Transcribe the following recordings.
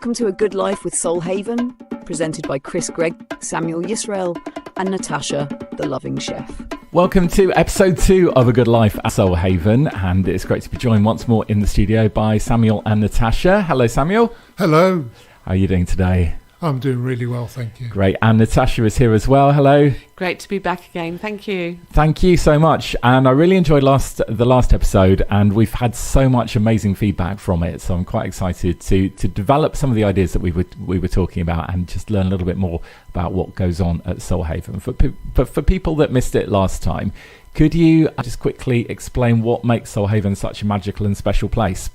Welcome to A Good Life with Soulhaven, presented by Chris Gregg, Samuel, Yisrael and Natasha, the loving chef. Welcome to episode 2 of A Good Life at Soulhaven, and it's great to be joined once more in the studio by Samuel and Natasha. Hello, Samuel. Hello. How are you doing today? I'm doing really well, thank you. Great. And Natasha is here as well. Hello. Great to be back again. Thank you. Thank you so much. And I really enjoyed the last episode, and we've had so much amazing feedback from it. So I'm quite excited to develop some of the ideas that we were talking about and just learn a little bit more about what goes on at Soulhaven. But for people that missed it last time, could you just quickly explain what makes Soulhaven such a magical and special place?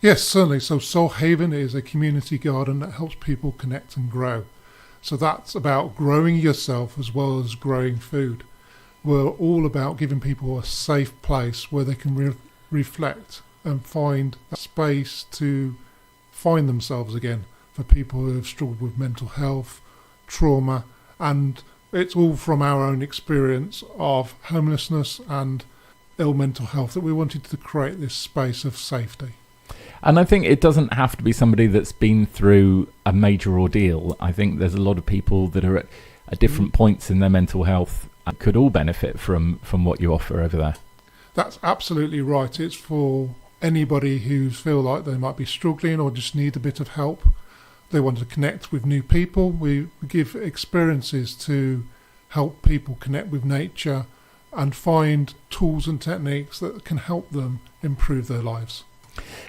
Yes, certainly. So Soulhaven is a community garden that helps people connect and grow. So that's about growing yourself as well as growing food. We're all about giving people a safe place where they can reflect and find a space to find themselves again for people who have struggled with mental health, trauma, and it's all from our own experience of homelessness and ill mental health that we wanted to create this space of safety. And I think it doesn't have to be somebody that's been through a major ordeal. I think there's a lot of people that are at different points in their mental health and could all benefit from what you offer over there. That's absolutely right. It's for anybody who feel like they might be struggling or just need a bit of help. They want to connect with new people. We give experiences to help people connect with nature and find tools and techniques that can help them improve their lives.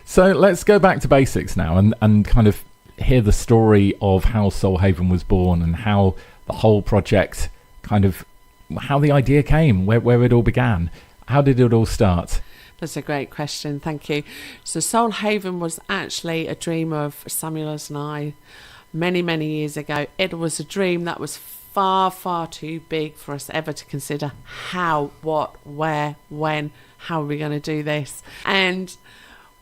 So let's go back to basics now and kind of hear the story of how Soulhaven was born and how the whole project how the idea came, where it all began. How did it all start? That's a great question. Thank you. So Soulhaven was actually a dream of Samuel's and I many, many years ago. It was a dream that was far, far too big for us ever to consider how, what, where, when, how are we going to do this? And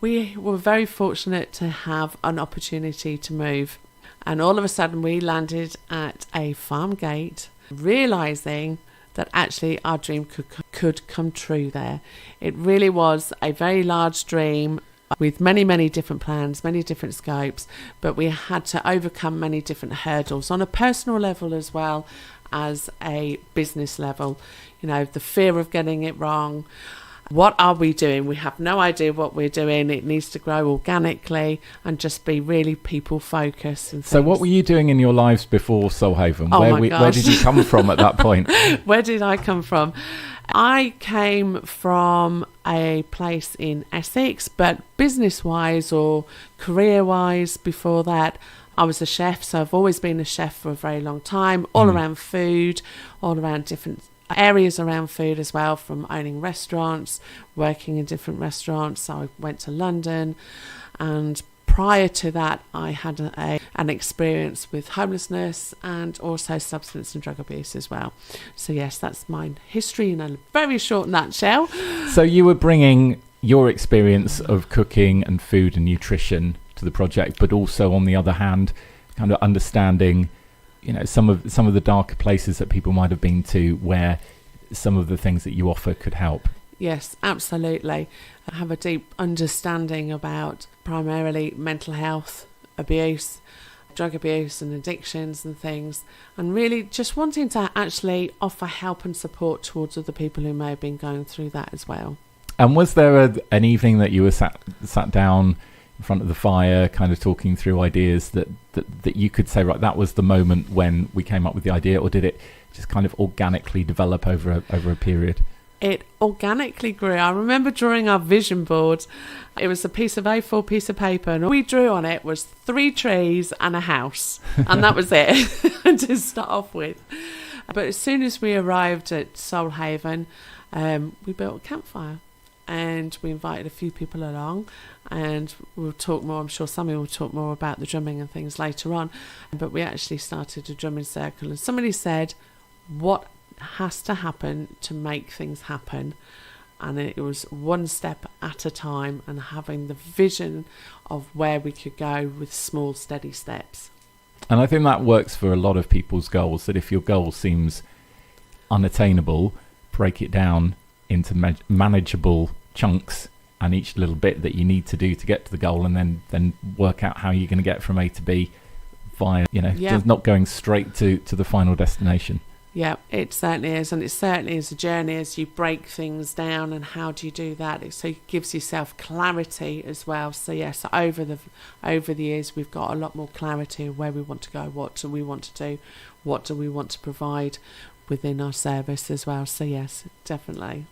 we were very fortunate to have an opportunity to move. And all of a sudden we landed at a farm gate, realising that actually our dream could come true there. It really was a very large dream with many, many different plans, many different scopes, but we had to overcome many different hurdles on a personal level as well as a business level. You know, the fear of getting it wrong. What are we doing? We have no idea what we're doing. It needs to grow organically and just be really people focused. And so what were you doing in your lives before Soulhaven? Oh Where did you come from at that point? Where did I come from? I came from a place in Essex, but business-wise or career-wise before that, I was a chef. So I've always been a chef for a very long time, all around food, all around different areas around food as well, from owning restaurants, working in different restaurants. So I went to London, and prior to that I had an experience with homelessness and also substance and drug abuse as well. So yes, that's my history in a very short nutshell. So you were bringing your experience of cooking and food and nutrition to the project, but also on the other hand kind of understanding, you know, some of the darker places that people might have been to where some of the things that you offer could help. Yes, absolutely. I have a deep understanding about primarily mental health, abuse, drug abuse and addictions and things, and really just wanting to actually offer help and support towards other people who may have been going through that as well. And was there an evening that you were sat down in front of the fire, kind of talking through ideas that you could say, right, that was the moment when we came up with the idea, or did it just kind of organically develop over a period? It organically grew. I remember drawing our vision board. It was a piece of A4 piece of paper, and all we drew on it was 3 trees and a house, and that was it to start off with. But as soon as we arrived at Soulhaven, we built a campfire. And we invited a few people along, and we'll talk more. I'm sure Samuel will talk more about the drumming and things later on. But we actually started a drumming circle, and somebody said, what has to happen to make things happen? And it was one step at a time and having the vision of where we could go with small, steady steps. And I think that works for a lot of people's goals, that if your goal seems unattainable, break it down into manageable chunks and each little bit that you need to do to get to the goal, and then work out how you're going to get from A to B via, just not going straight to the final destination. Yeah, it certainly is, and it certainly is a journey as you break things down. And how do you do that? So it gives yourself clarity as well. So yes, over the years, we've got a lot more clarity of where we want to go, what do we want to do, what do we want to provide within our service as well. So yes, definitely.